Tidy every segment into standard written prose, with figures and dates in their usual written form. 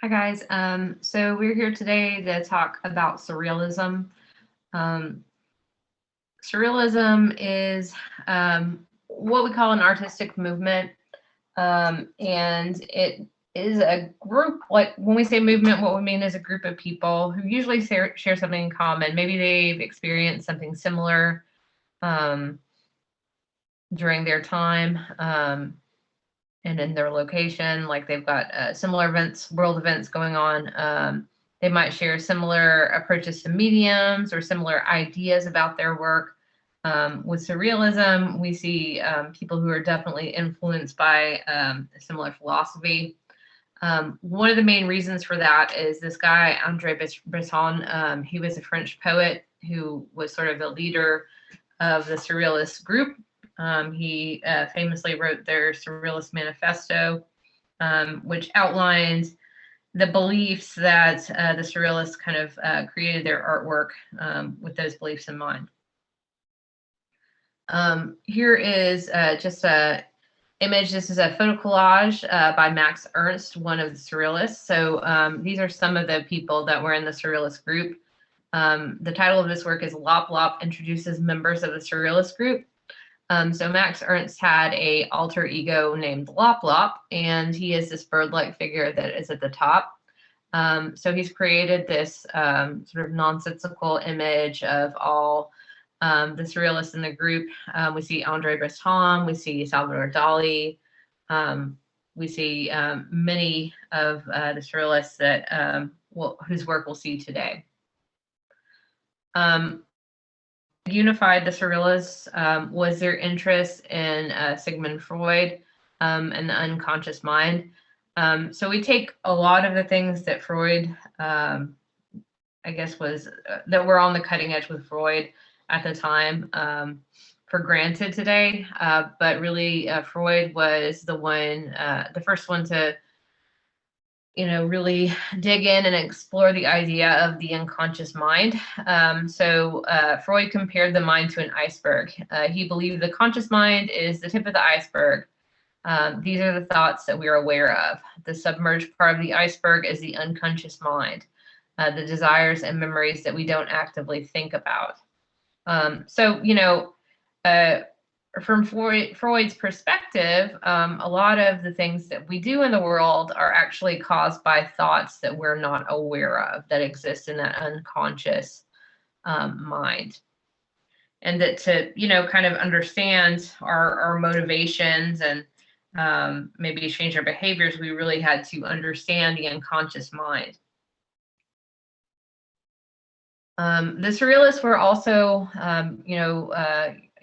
Hi guys. So we're here today to talk about surrealism. Um, Surrealism is what we call an artistic movement, and it is a group. Like when we say movement, what we mean is a group of people who usually share something in common. Maybe they've experienced something similar um, during their time. And in their location, like they've got similar events, world events going on. They might share similar approaches to mediums or similar ideas about their work. With surrealism, we see people who are definitely influenced by a similar philosophy. One of the main reasons for that is this guy, Andre Breton. He was a French poet who was sort of the leader of the surrealist group. He famously wrote their Surrealist Manifesto, which outlines the beliefs that the Surrealists kind of created their artwork with those beliefs in mind. Here is just a image. This is a photo collage by Max Ernst, one of the Surrealists. So these are some of the people that were in the Surrealist group. The title of this work is Lop Lop Introduces Members of the Surrealist Group. So Max Ernst had a alter ego named Lop Lop, and he is this bird-like figure that is at the top. So he's created this sort of nonsensical image of all the surrealists in the group. We see Andre Breton, we see Salvador Dali, we see many of the surrealists that whose work we'll see today. Unified the surrealists was their interest in Sigmund Freud and the unconscious mind. So we take a lot of the things that Freud, I guess, was that were on the cutting edge with Freud at the time for granted today. But really, Freud was the first one to really dig in and explore the idea of the unconscious mind. So Freud compared the mind to an iceberg. He believed the conscious mind is the tip of the iceberg. These are the thoughts that we are aware of. The submerged part of the iceberg is the unconscious mind, the desires and memories that we don't actively think about. From Freud's perspective, a lot of the things that we do in the world are actually caused by thoughts that we're not aware of that exist in that unconscious mind. And that to, kind of understand our motivations and maybe change our behaviors, we really had to understand the unconscious mind. The surrealists were also,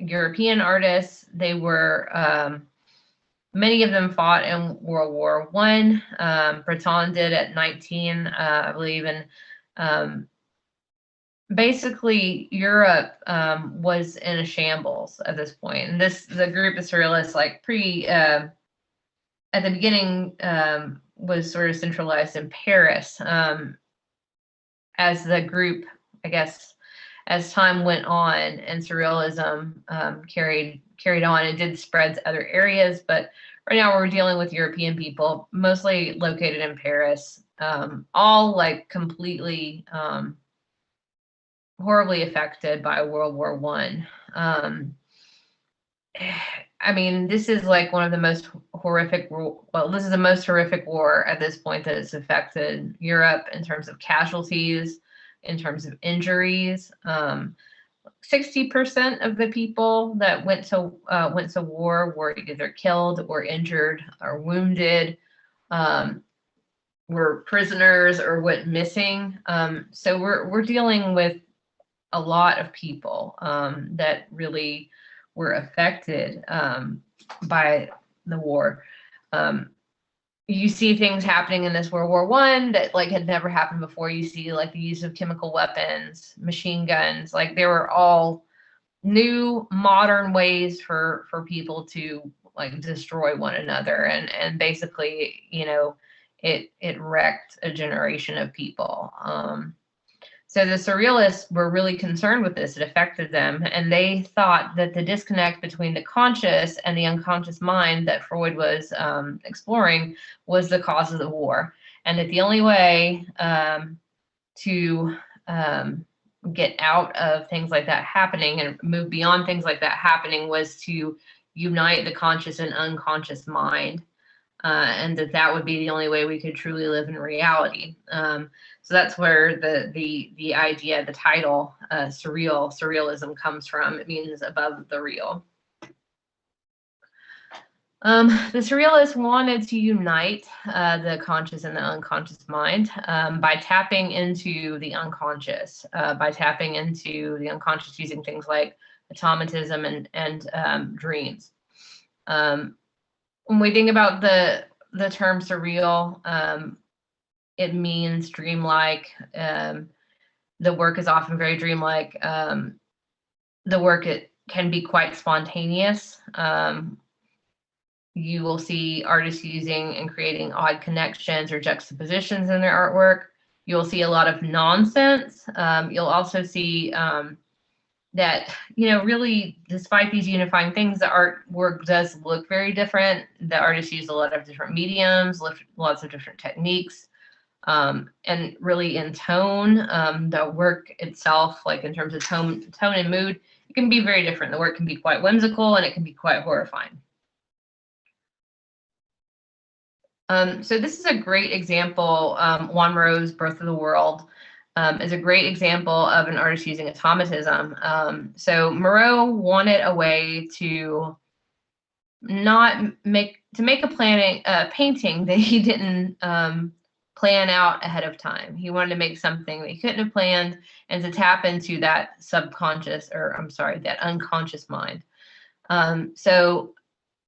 European artists. They were, many of them fought in World War I. Breton did at 19, I believe, and basically Europe was in a shambles at this point. And the group of surrealists, like at the beginning, was sort of centralized in Paris. As the group, I guess, as time went on and surrealism carried on, it did spread to other areas. But right now we're dealing with European people, mostly located in Paris, all like completely horribly affected by World War I. I mean, this is like one of the most horrific, this is the most horrific war at this point that has affected Europe in terms of casualties, in terms of injuries. 60% of the people that went to war were either killed or injured or wounded, were prisoners or went missing. So we're dealing with a lot of people that really were affected by the war. You see things happening in this World War I that like had never happened before. You see like the use of chemical weapons, machine guns, like they were all new modern ways for people to like destroy one another. And basically, it wrecked a generation of people. So the surrealists were really concerned with this. It affected them. And they thought that the disconnect between the conscious and the unconscious mind that Freud was exploring was the cause of the war. and that the only way to get out of things like that happening and move beyond things like that happening was to unite the conscious and unconscious mind, and that would be the only way we could truly live in reality. So that's where the idea, the title, surrealism comes from. It means above the real. The surrealists wanted to unite the conscious and the unconscious mind by tapping into the unconscious, using things like automatism and dreams. When we think about the term surreal, it means dreamlike. The work is often very dreamlike. The work, it can be quite spontaneous. You will see artists using and creating odd connections or juxtapositions in their artwork. You'll see a lot of nonsense. You'll also see that, really, despite these unifying things, the artwork does look very different. The artists use a lot of different mediums, lots of different techniques, and really in tone. The work itself, like in terms of tone and mood, it can be very different. The work can be quite whimsical and it can be quite horrifying. So this is a great example. Juan Moreau's Birth of the World is a great example of an artist using automatism. So Moreau wanted a way to make a painting that he didn't plan out ahead of time. He wanted to make something that he couldn't have planned, and to tap into that that unconscious mind. So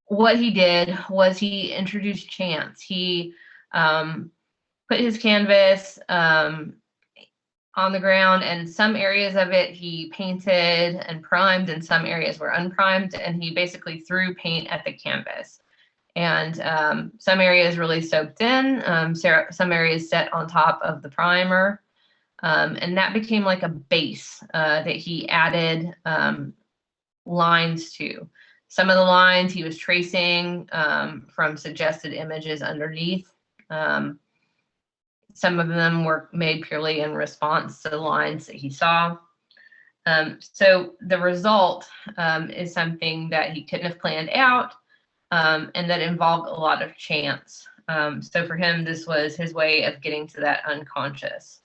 what he did was he introduced chance. He put his canvas on the ground, and some areas of it he painted and primed, and some areas were unprimed, and he basically threw paint at the canvas. And some areas really soaked in, some areas set on top of the primer, and that became like a base that he added lines to. Some of the lines he was tracing from suggested images underneath. Some of them were made purely in response to the lines that he saw. So the result is something that he couldn't have planned out, and that involved a lot of chance. So for him, this was his way of getting to that unconscious.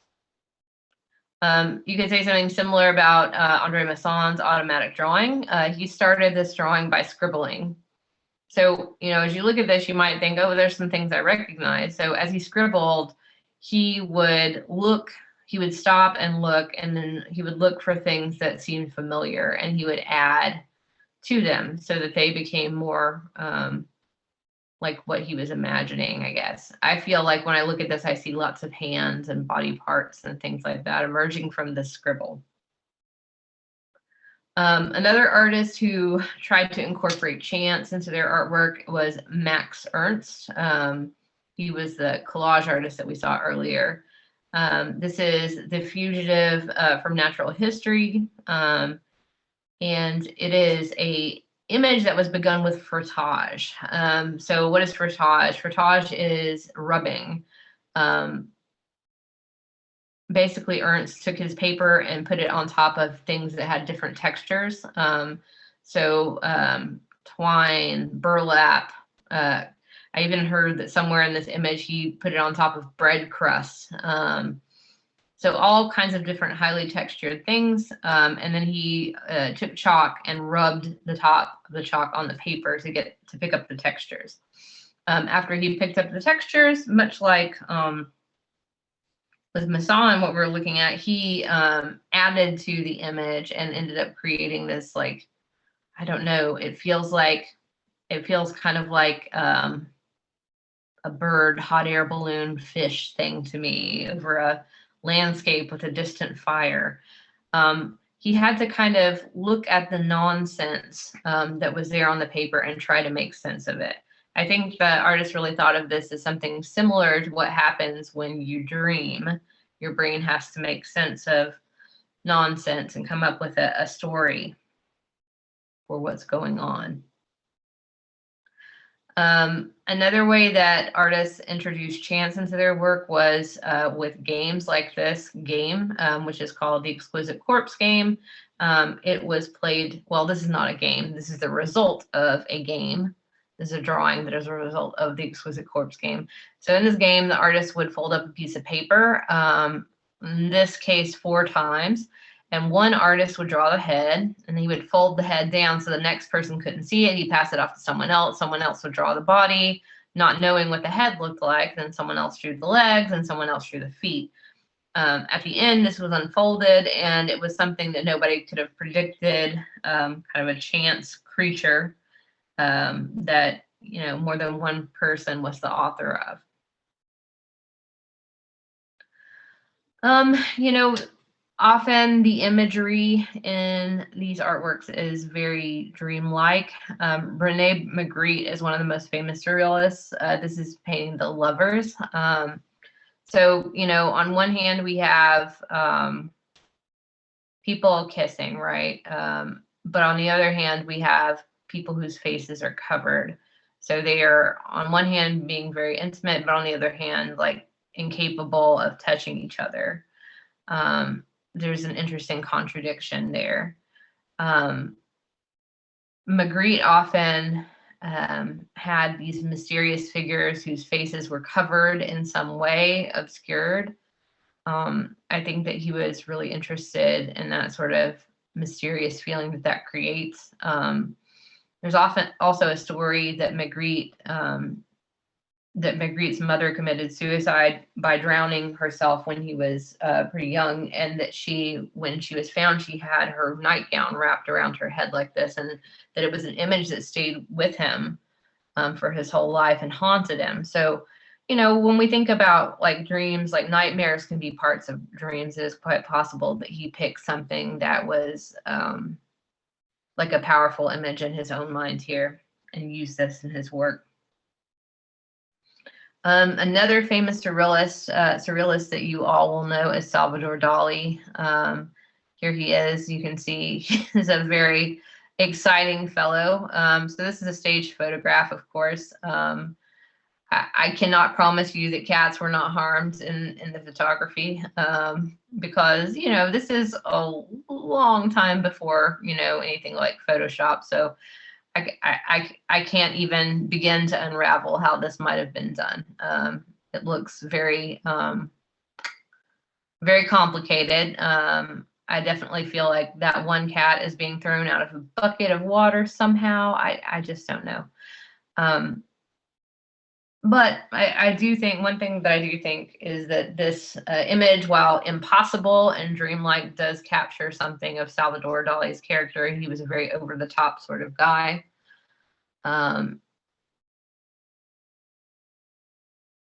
You could say something similar about Andre Masson's automatic drawing. He started this drawing by scribbling. So, as you look at this, you might think, oh, there's some things I recognize. So as he scribbled, he would stop and look, and then he would look for things that seemed familiar, and he would add to them so that they became more like what he was imagining, I guess. I feel like when I look at this, I see lots of hands and body parts and things like that emerging from the scribble. Another artist who tried to incorporate chance into their artwork was Max Ernst. He was the collage artist that we saw earlier. This is The Fugitive from Natural History, and it is a image that was begun with frottage. So what is frottage? Frottage is rubbing. Basically, Ernst took his paper and put it on top of things that had different textures. Twine, burlap. I even heard that somewhere in this image he put it on top of bread crusts. So all kinds of different highly textured things. And then he took chalk and rubbed the top of the chalk on the paper to pick up the textures. After he picked up the textures, much like with Masson, what we're looking at, he added to the image and ended up creating this, like, I don't know, it feels kind of like a bird, hot air balloon, fish thing to me over a landscape with a distant fire. He had to kind of look at the nonsense that was there on the paper and try to make sense of it. I think the artist really thought of this as something similar to what happens when you dream. Your brain has to make sense of nonsense and come up with a story for what's going on. Another way that artists introduced chance into their work was with games like this game, which is called the Exquisite Corpse game. It was played, well, this is not a game. This is the result of a game. This is a drawing that is a result of the Exquisite Corpse game. So in this game, the artist would fold up a piece of paper, in this case, 4 times. And one artist would draw the head, and he would fold the head down so the next person couldn't see it. He'd pass it off to someone else. Someone else would draw the body, not knowing what the head looked like. Then someone else drew the legs, and someone else drew the feet. At the end, this was unfolded, and it was something that nobody could have predicted, kind of a chance creature that, more than one person was the author of. Often the imagery in these artworks is very dreamlike. Rene Magritte is one of the most famous surrealists. This is painting The Lovers. So, on one hand, we have people kissing, right? But on the other hand, we have people whose faces are covered. So they are, on one hand, being very intimate, but on the other hand, like incapable of touching each other. There's an interesting contradiction there. Magritte often had these mysterious figures whose faces were covered in some way, obscured. I think that he was really interested in that sort of mysterious feeling that creates. There's often also a story that Magritte's mother committed suicide by drowning herself when he was pretty young, and that when she was found, she had her nightgown wrapped around her head like this, and that it was an image that stayed with him for his whole life and haunted him. So, when we think about like dreams, like nightmares can be parts of dreams, it is quite possible that he picked something that was like a powerful image in his own mind here and used this in his work. Another famous surrealist that you all will know is Salvador Dali. Here he is. You can see he's a very exciting fellow. So this is a staged photograph, of course. I cannot promise you that cats were not harmed in the photography, because, this is a long time before, anything like Photoshop. So I can't even begin to unravel how this might have been done. It looks very, very complicated. I definitely feel like that one cat is being thrown out of a bucket of water somehow. I just don't know. But I do think, one thing that I do think is that this image, while impossible and dreamlike, does capture something of Salvador Dali's character. He was a very over-the-top sort of guy.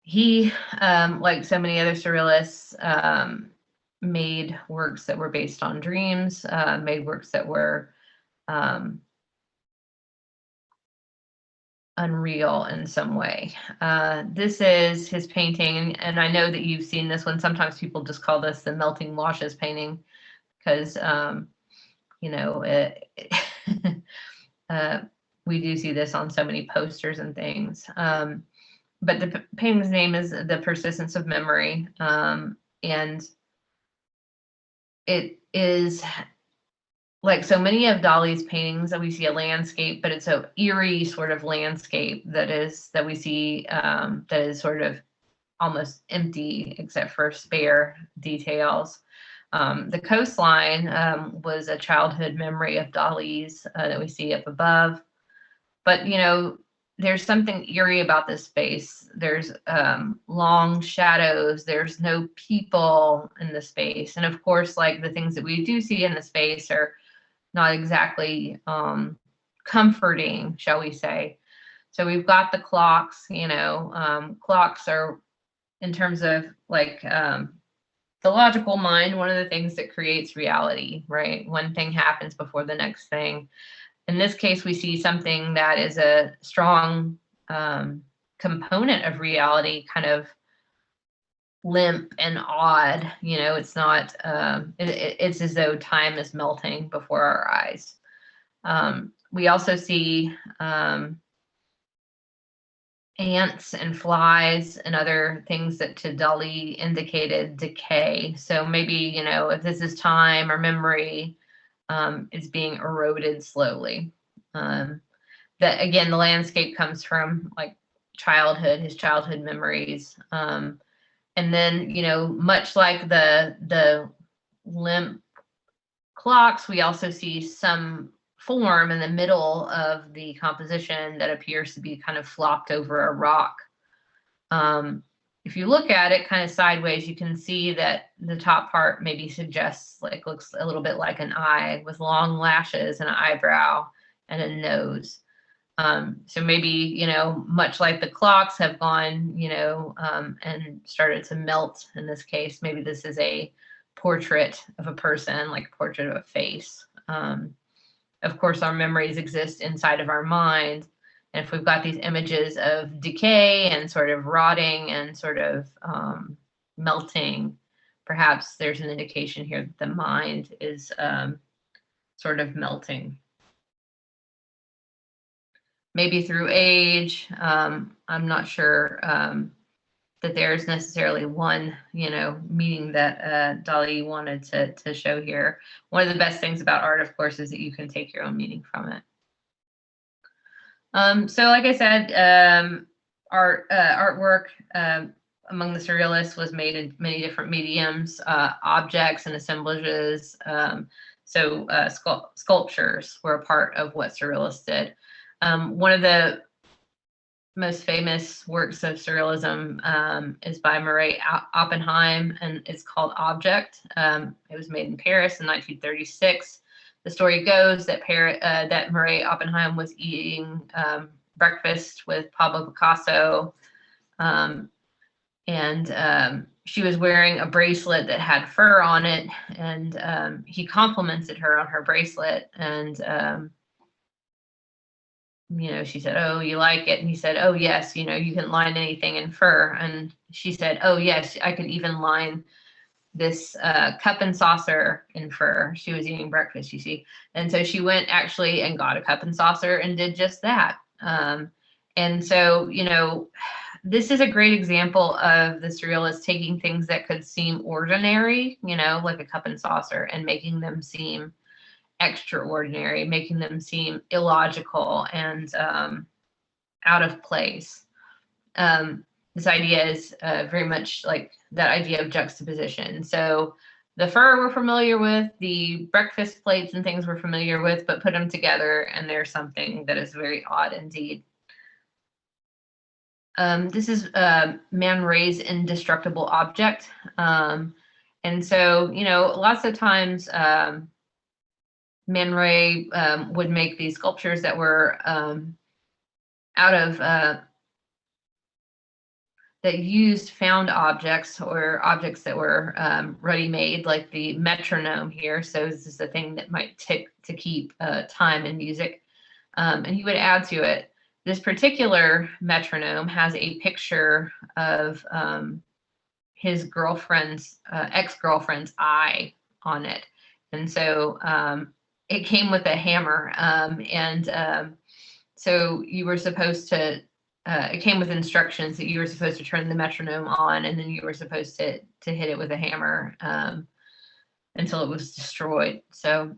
He, like so many other surrealists, made works that were based on dreams, made works that were unreal in some way. This is his painting, and I know that you've seen this one. Sometimes people just call this the melting washes painting because, we do see this on so many posters and things. But the painting's name is The Persistence of Memory, and it is like so many of Dali's paintings that we see a landscape, but it's an eerie sort of landscape that we see that is sort of almost empty except for spare details. The coastline was a childhood memory of Dali's that we see up above. But, there's something eerie about this space. There's long shadows. There's no people in the space. And of course, like the things that we do see in the space are not exactly comforting, shall we say. So we've got the clocks, clocks are, in terms of like the logical mind, one of the things that creates reality, right? One thing happens before the next thing. In this case, we see something that is a strong component of reality, kind of limp and odd. It's not, it's as though time is melting before our eyes. We also see ants and flies and other things that to Dali indicated decay. So maybe, you know, if this is time or memory, is being eroded slowly. That again, the landscape comes from like childhood, his childhood memories. And then, you know, much like the limp clocks, we also see some form in the middle of the composition that appears to be kind of flopped over a rock. If you look at it kind of sideways, you can see that the top part maybe suggests, like, looks a little bit like an eye with long lashes and an eyebrow and a nose. So maybe, you know, much like the clocks have gone, you know, and started to melt in this case, maybe this is a portrait of a person, like a portrait of a face. Of course, our memories exist inside of our mind. And if we've got these images of decay and sort of rotting and sort of melting, perhaps there's an indication here that the mind is sort of melting. Maybe through age. I'm not sure that there's necessarily one, you know, meaning that Dali wanted to show here. One of the best things about art, of course, is that you can take your own meaning from it. So like I said, artwork among the surrealists was made in many different mediums, objects and assemblages. Sculptures were a part of what surrealists did. One of the most famous works of surrealism is by Marie Oppenheim, and it's called Object. It was made in Paris in 1936. The story goes that Marie Oppenheim was eating breakfast with Pablo Picasso, and she was wearing a bracelet that had fur on it, and he complimented her on her bracelet, and you know, she said, "Oh, you like it?" And he said, "Oh, yes, you know, you can line anything in fur." And she said, "Oh, yes, I could even line this cup and saucer in fur." She was eating breakfast, you see. And so she went actually and got a cup and saucer and did just that. And so, you know, this is a great example of the surrealists taking things that could seem ordinary, you know, like a cup and saucer, and making them seem extraordinary, making them seem illogical and out of place. This idea is very much like that idea of juxtaposition. So the fur we're familiar with, the breakfast plates and things we're familiar with, but put them together and there's something that is very odd indeed. This is Man Ray's Indestructible Object. And so, you know, lots of times Man Ray would make these sculptures that were out of that used found objects or objects that were ready-made, like the metronome here. So this is the thing that might tick to keep time in music, and he would add to it. This particular metronome has a picture of his girlfriend's ex-girlfriend's eye on it, and so it came with a hammer, and so you were supposed to. It came with instructions that you were supposed to turn the metronome on, and then you were supposed to hit it with a hammer until it was destroyed. So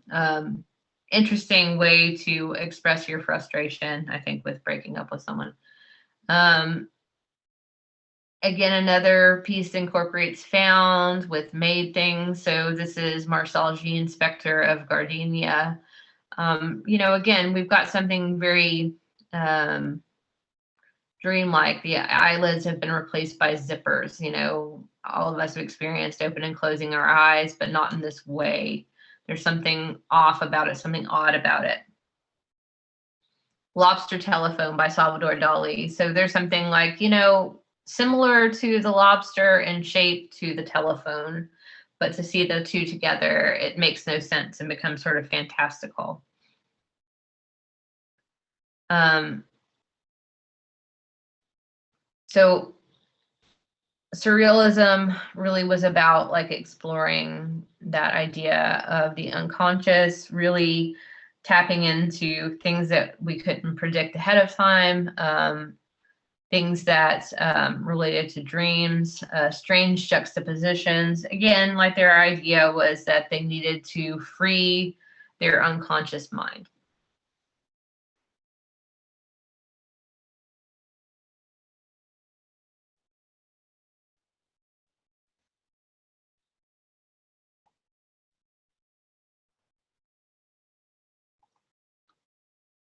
interesting way to express your frustration, I think, with breaking up with someone. Again, another piece incorporates found with made things. So this is Marcel Jean Spector of Gardenia. You know, again, we've got something very dreamlike. The eyelids have been replaced by zippers. You know, all of us have experienced open and closing our eyes, but not in this way. There's something off about it, something odd about it. Lobster Telephone by Salvador Dali. So there's something like, you know, similar to the lobster in shape to the telephone, but to see the two together, it makes no sense and becomes sort of fantastical. So surrealism really was about like exploring that idea of the unconscious, really tapping into things that we couldn't predict ahead of time, things that related to dreams, strange juxtapositions. Again, like their idea was that they needed to free their unconscious mind.